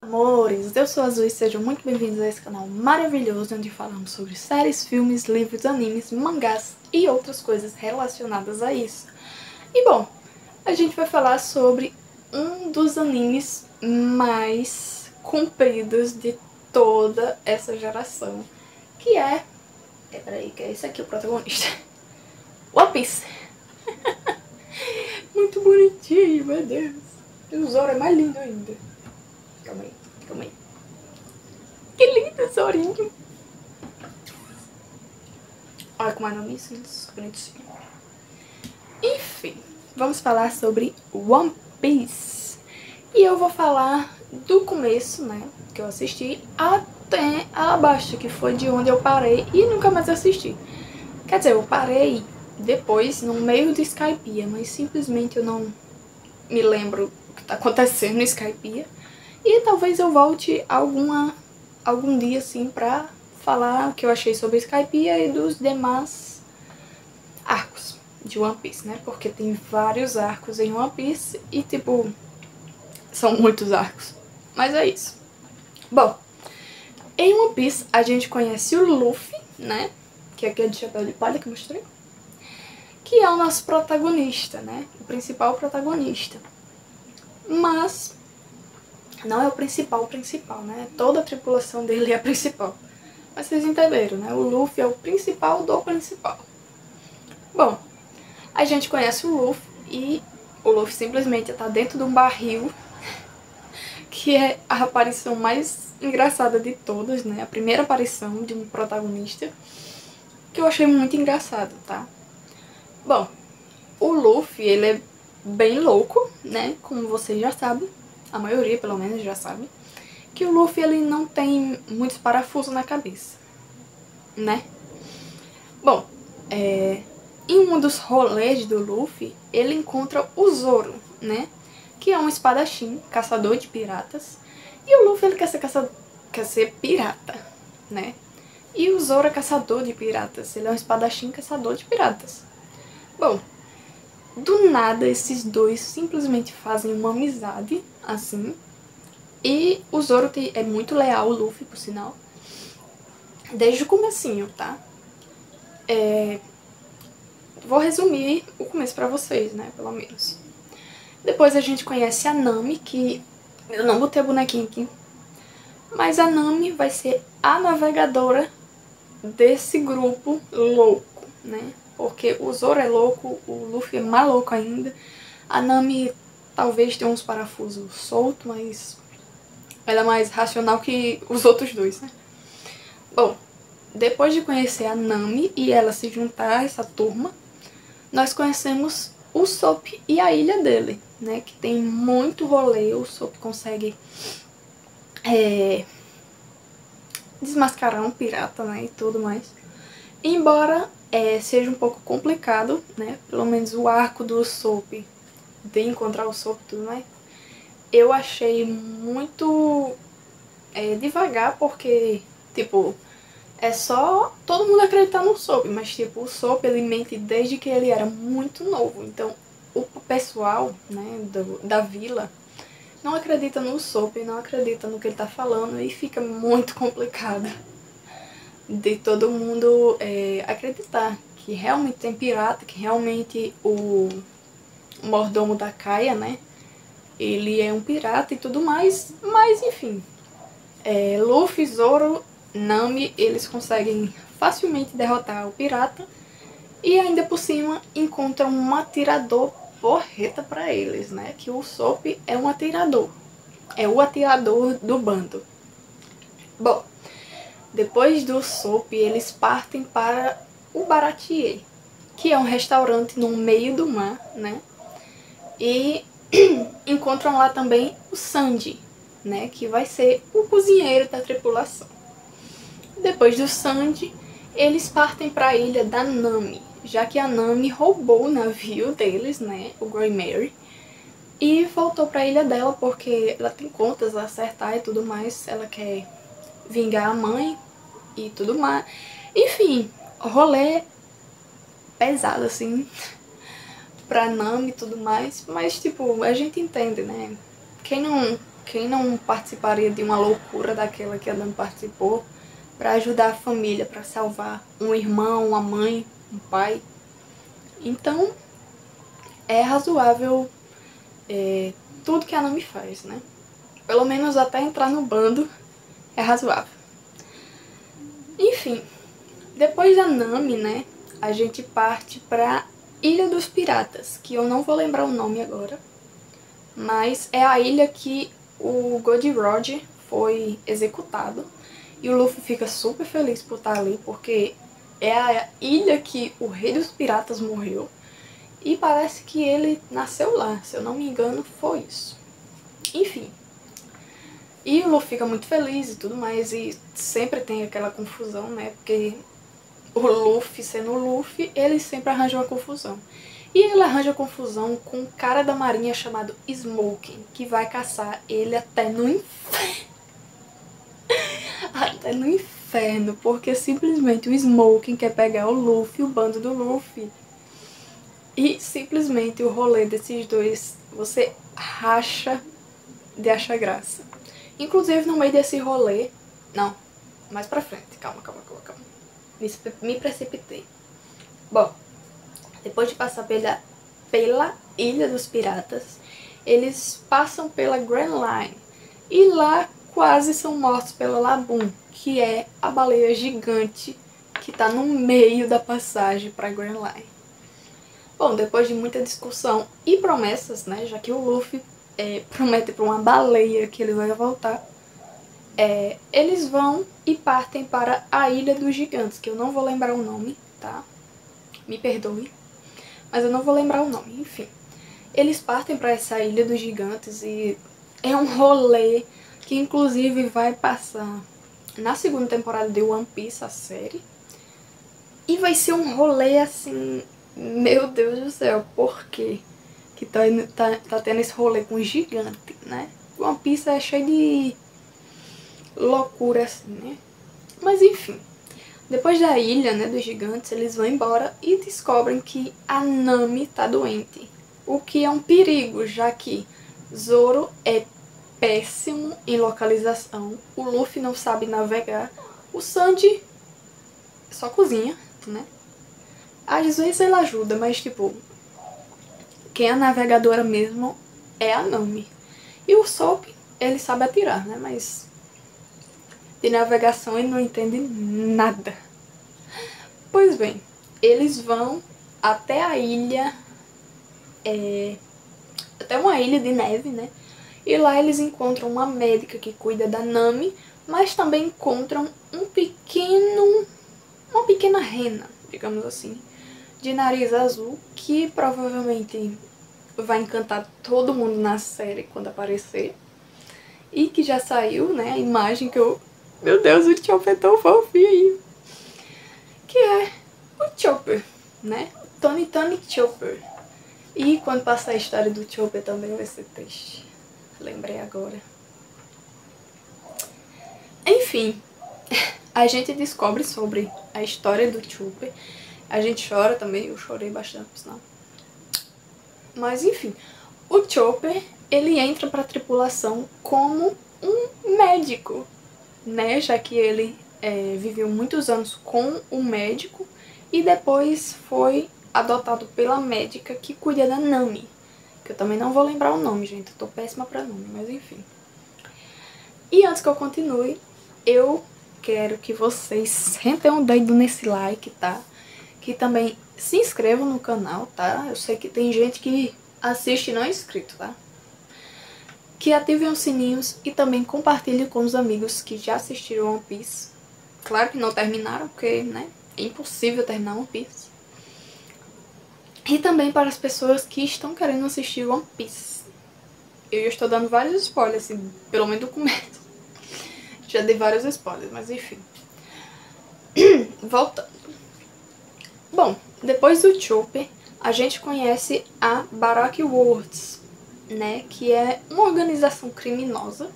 Amores, eu sou a Azul e sejam muito bem-vindos a esse canal maravilhoso onde falamos sobre séries, filmes, livros, animes, mangás e outras coisas relacionadas a isso. E bom, a gente vai falar sobre um dos animes mais compridos de toda essa geração, que é... Peraí, que é esse aqui o protagonista. One Piece. Muito bonitinho, meu Deus. E o Zoro é mais lindo ainda. Calma aí, calma aí. Que lindo, Zorinho. Olha como é o nome disso, bonitinho. Enfim, vamos falar sobre One Piece. E eu vou falar do começo, né, que eu assisti, até abaixo, que foi de onde eu parei e nunca mais assisti. Quer dizer, eu parei depois, no meio do Skypiea, mas simplesmente eu não me lembro o que tá acontecendo no Skypiea. E talvez eu volte algum dia, assim, pra falar o que eu achei sobre Skypiea e dos demais arcos de One Piece, né? Porque tem vários arcos em One Piece e, tipo, são muitos arcos. Mas é isso. Bom, em One Piece a gente conhece o Luffy, né? Que é aquele chapéu de palha que eu mostrei. Que é o nosso protagonista, né? O principal protagonista. Mas não é o principal, né? Toda a tripulação dele é a principal. Mas vocês entenderam, né? O Luffy é o principal do principal. Bom, a gente conhece o Luffy e o Luffy simplesmente tá dentro de um barril, que é a aparição mais engraçada de todas, né? A primeira aparição de um protagonista, que eu achei muito engraçado, tá? Bom, o Luffy, ele é bem louco, né? Como vocês já sabem. A maioria, pelo menos, já sabe, que o Luffy, ele não tem muitos parafusos na cabeça, né? Bom, em um dos rolês do Luffy, ele encontra o Zoro, né? Que é um espadachim, caçador de piratas. E o Luffy, ele quer ser pirata, né? E o Zoro é caçador de piratas, ele é um espadachim caçador de piratas. Bom, do nada, esses dois simplesmente fazem uma amizade, assim. E o Zoro é muito leal ao Luffy, por sinal. Desde o comecinho, tá? Vou resumir o começo pra vocês, né? Pelo menos. Depois a gente conhece a Nami, que... Eu não botei a bonequinha aqui. Mas a Nami vai ser a navegadora desse grupo louco, né? Porque o Zoro é louco, o Luffy é mais louco ainda. A Nami talvez tenha uns parafusos soltos, mas ela é mais racional que os outros dois, né? Bom, depois de conhecer a Nami e ela se juntar a essa turma, nós conhecemos o Usopp e a ilha dele, né? Que tem muito rolê, o Usopp consegue desmascarar um pirata, né? E tudo mais. Embora seja um pouco complicado, né? Pelo menos o arco do Usopp, de encontrar o Usopp e tudo mais, eu achei muito devagar, porque, tipo, é só todo mundo acreditar no Usopp, mas, tipo, o Usopp, ele mente desde que ele era muito novo. Então, o pessoal, né, da vila não acredita no Usopp, não acredita no que ele tá falando e fica muito complicado de todo mundo acreditar que realmente tem pirata, que realmente o mordomo da Kaia, né, ele é um pirata e tudo mais, mas enfim, Luffy, Zoro, Nami, eles conseguem facilmente derrotar o pirata e ainda por cima encontram um atirador porreta pra eles, né, que o Usopp é um atirador, é o atirador do bando. Bom, depois do Usopp, eles partem para o Baratie, que é um restaurante no meio do mar, né? E encontram lá também o Sanji, né? Que vai ser o cozinheiro da tripulação. Depois do Sanji, eles partem para a ilha da Nami, já que a Nami roubou o navio deles, né? O Grey Mary. E voltou para a ilha dela porque ela tem contas a acertar e tudo mais. Ela quer vingar a mãe e tudo mais. Enfim, rolê pesado, assim, pra Nami e tudo mais. Mas, tipo, a gente entende, né? Quem não participaria de uma loucura daquela que a Nami participou pra ajudar a família, pra salvar um irmão, uma mãe, um pai? Então, é razoável tudo que a Nami faz, né? Pelo menos até entrar no bando é razoável. Enfim, depois da Nami, né, a gente parte pra Ilha dos Piratas, que eu não vou lembrar o nome agora, mas é a ilha que o Gold Roger foi executado, e o Luffy fica super feliz por estar ali, porque é a ilha que o Rei dos Piratas morreu, e parece que ele nasceu lá, se eu não me engano foi isso. Enfim, e o Luffy fica muito feliz e tudo mais, e sempre tem aquela confusão, né, porque o Luffy sendo o Luffy, ele sempre arranja uma confusão. E ele arranja confusão com um cara da marinha chamado Smoking, que vai caçar ele até no inferno. Até no inferno, porque simplesmente o Smoking quer pegar o Luffy, o bando do Luffy. E simplesmente o rolê desses dois, você racha de achar graça. Inclusive no meio desse rolê, não, mais pra frente, calma. Me precipitei. Bom, depois de passar pela Ilha dos Piratas, eles passam pela Grand Line. E lá quase são mortos pela Laboon, que é a baleia gigante que tá no meio da passagem pra Grand Line. Bom, depois de muita discussão e promessas, né, já que o Luffy promete pra uma baleia que ele vai voltar, eles vão e partem para a Ilha dos Gigantes, que eu não vou lembrar o nome, tá? Me perdoe, mas eu não vou lembrar o nome, enfim. Eles partem para essa Ilha dos Gigantes e é um rolê que inclusive vai passar na segunda temporada de One Piece, a série. E vai ser um rolê assim, meu Deus do céu, por quê? Que tá tendo esse rolê com gigante, né? One Piece é cheio de loucura assim, né? Mas enfim, depois da ilha, né, dos gigantes, eles vão embora e descobrem que a Nami tá doente. O que é um perigo, já que Zoro é péssimo em localização, o Luffy não sabe navegar, o Sanji só cozinha, né? Às vezes ele ajuda, mas tipo, quem é a navegadora mesmo é a Nami. E o Sop, ele sabe atirar, né? Mas de navegação ele não entende nada. Pois bem, eles vão até a ilha, até uma ilha de neve, né? E lá eles encontram uma médica que cuida da Nami, mas também encontram uma pequena rena, digamos assim, de nariz azul, que provavelmente vai encantar todo mundo na série quando aparecer. E que já saiu, né, a imagem que eu... Meu Deus, o Chopper é tão fofinho aí. Que é o Chopper, né? Tony Chopper. E quando passar a história do Chopper também vai ser triste. Lembrei agora. Enfim, a gente descobre sobre a história do Chopper. A gente chora também, eu chorei bastante, por sinal. Mas enfim, o Chopper, ele entra pra tripulação como um médico, né? Já que ele viveu muitos anos com um médico e depois foi adotado pela médica que cuida da Nami. Que eu também não vou lembrar o nome, gente. Eu tô péssima pra nome, mas enfim. E antes que eu continue, eu quero que vocês sentem um dedo nesse like, tá? Que também se inscrevam no canal, tá? Eu sei que tem gente que assiste e não é inscrito, tá? Que ativem os sininhos e também compartilhem com os amigos que já assistiram One Piece. Claro que não terminaram, porque, né, é impossível terminar One Piece. E também para as pessoas que estão querendo assistir One Piece. Eu estou dando vários spoilers, assim, pelo menos do começo. Já dei vários spoilers, mas enfim. Voltando. Bom, depois do Chopper, a gente conhece a Baroque Works, né? Que é uma organização criminosa.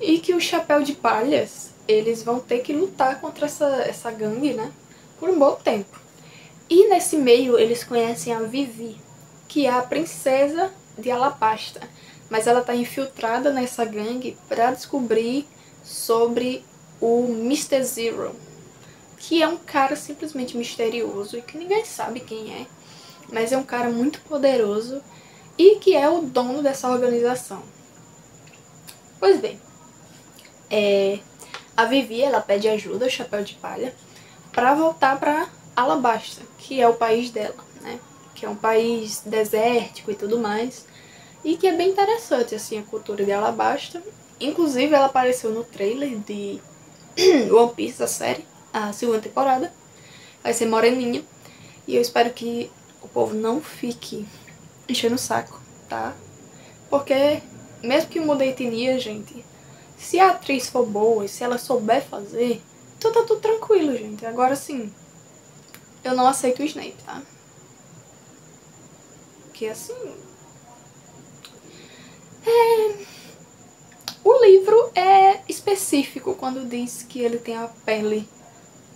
E que o Chapéu de Palhas, eles vão ter que lutar contra essa gangue, né? Por um bom tempo. E nesse meio eles conhecem a Vivi, que é a princesa de Alabasta. Mas ela tá infiltrada nessa gangue para descobrir sobre o Mr. Zero, que é um cara simplesmente misterioso e que ninguém sabe quem é, mas é um cara muito poderoso e que é o dono dessa organização. Pois bem, a Vivi, ela pede ajuda ao Chapéu de Palha para voltar para Alabasta, que é o país dela, né? Que é um país desértico e tudo mais, e que é bem interessante, assim, a cultura de Alabasta. Inclusive, ela apareceu no trailer de One Piece, a série, a segunda temporada. Vai ser moreninha, e eu espero que o povo não fique enchendo o saco, tá? Porque, mesmo que mude a etnia, gente, se a atriz for boa e se ela souber fazer, então tá tudo tranquilo, gente. Agora sim, eu não aceito o Snape, tá? Porque assim... O livro é específico quando diz que ele tem a pele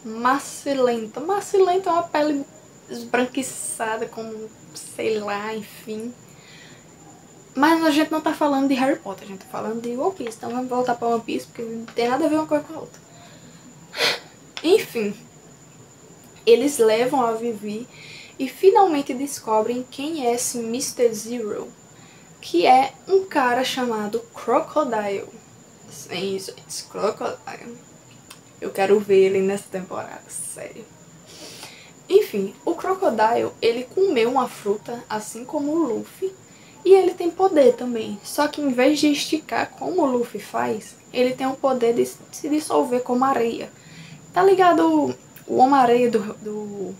macilenta. Macilenta é uma pele esbranquiçada, com sei lá, enfim. Mas a gente não tá falando de Harry Potter, a gente tá falando de One Piece. Então vamos voltar pra One Piece, porque não tem nada a ver uma coisa com a outra. Enfim, eles levam a Vivi e finalmente descobrem quem é esse Mr. Zero, que é um cara chamado Crocodile. Sim, gente, Crocodile. Eu quero ver ele nessa temporada, sério. Enfim, o Crocodile, ele comeu uma fruta, assim como o Luffy, e ele tem poder também. Só que em vez de esticar como o Luffy faz, ele tem o poder de se dissolver como areia. Tá ligado o Homem-Areia do...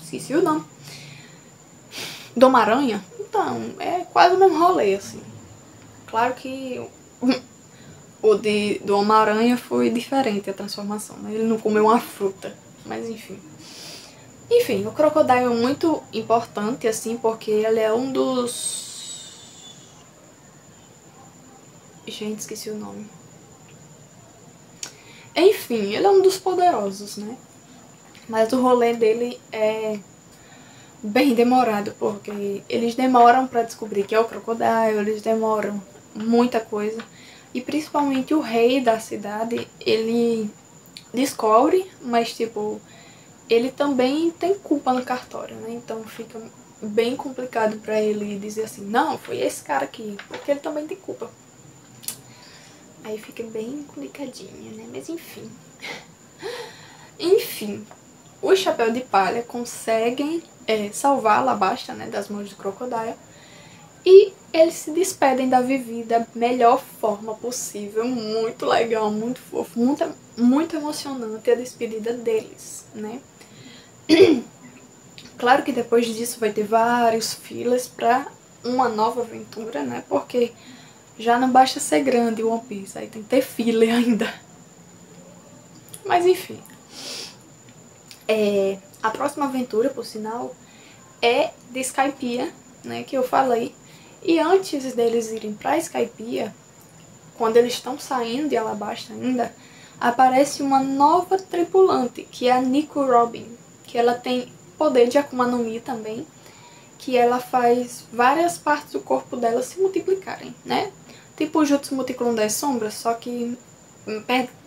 Esqueci o nome. Do Homem-Aranha? Então, é quase o mesmo rolê, assim. Claro que o do Homem-Aranha foi diferente a transformação, né? Ele não comeu uma fruta, mas enfim. Enfim, o Crocodile é muito importante, assim, porque ele é um dos... Gente, esqueci o nome. Enfim, ele é um dos poderosos, né? Mas o rolê dele é bem demorado, porque eles demoram pra descobrir que é o Crocodile, eles demoram muita coisa. E principalmente o rei da cidade, ele descobre, mas tipo, ele também tem culpa no cartório, né? Então fica bem complicado pra ele dizer assim, não, foi esse cara aqui, porque ele também tem culpa. Aí fica bem complicadinho, né? Mas enfim. Enfim, os Chapéu de Palha conseguem salvar a Alabasta, né, das mãos do Crocodile. E eles se despedem da Vivi da melhor forma possível. Muito legal, muito fofo, muito emocionante a despedida deles, né? Claro que depois disso vai ter vários fillers pra uma nova aventura, né? Porque já não basta ser grande o One Piece, aí tem que ter filler ainda. Mas enfim. A próxima aventura, por sinal, é de Skypiea, né? Que eu falei. E antes deles irem pra Skypiea, quando eles estão saindo de Alabasta ainda, aparece uma nova tripulante, que é a Nico Robin, que ela tem poder de Akuma no Mi também, que ela faz várias partes do corpo dela se multiplicarem, né? Tipo o Jutsu Multiclone das Sombras, só que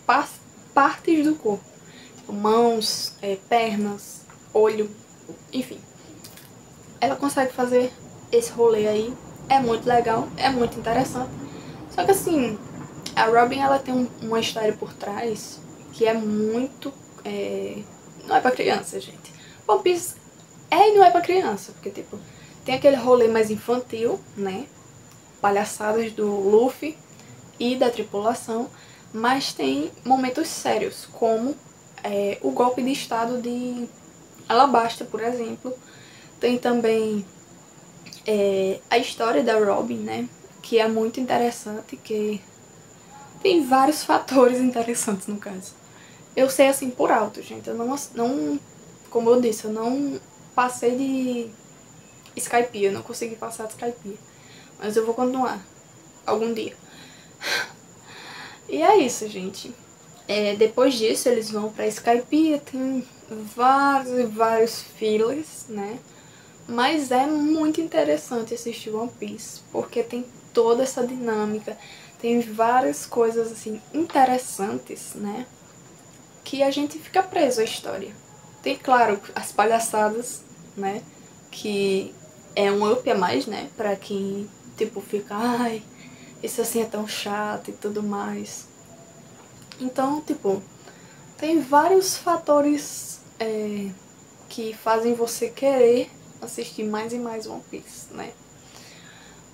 partes do corpo. Tipo mãos, pernas, olho, enfim. Ela consegue fazer esse rolê aí, é muito legal, é muito interessante. Só que assim, a Robin, ela tem uma história por trás que é muito... não é pra criança, gente. One Piece e não é pra criança, porque tipo, tem aquele rolê mais infantil, né? Palhaçadas do Luffy e da tripulação, mas tem momentos sérios, como o golpe de estado de Alabasta, por exemplo. Tem também a história da Robin, né? Que é muito interessante, que tem vários fatores interessantes no caso. Eu sei assim por alto, gente. Eu não como eu disse, eu não passei de Skypiea, não consegui passar de Skypiea. Mas eu vou continuar algum dia. E é isso, gente. Depois disso, eles vão pra Skypiea, tem vários e vários fillers, né? Mas é muito interessante assistir One Piece, porque tem toda essa dinâmica, tem várias coisas, assim, interessantes, né? Que a gente fica preso à história. Tem, claro, as palhaçadas, né? Que é um up a mais, né? Pra quem, tipo, fica, ai, isso assim é tão chato e tudo mais. Então, tipo, tem vários fatores que fazem você querer assistir mais e mais One Piece, né?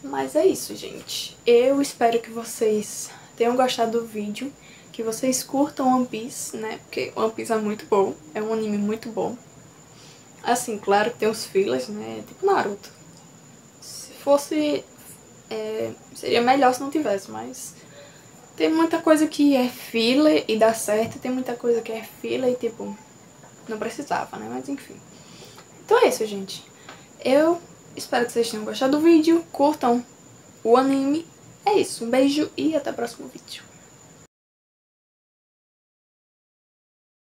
Mas é isso, gente. Eu espero que vocês tenham gostado do vídeo, que vocês curtam One Piece, né? Porque One Piece é muito bom, é um anime muito bom. Assim, claro que tem os fillers, né? Tipo Naruto. Se fosse... seria melhor se não tivesse, mas... Tem muita coisa que é filler e dá certo, tem muita coisa que é filler e, tipo, não precisava, né? Mas enfim. Então é isso, gente. Eu espero que vocês tenham gostado do vídeo, curtam o anime. É isso, um beijo e até o próximo vídeo.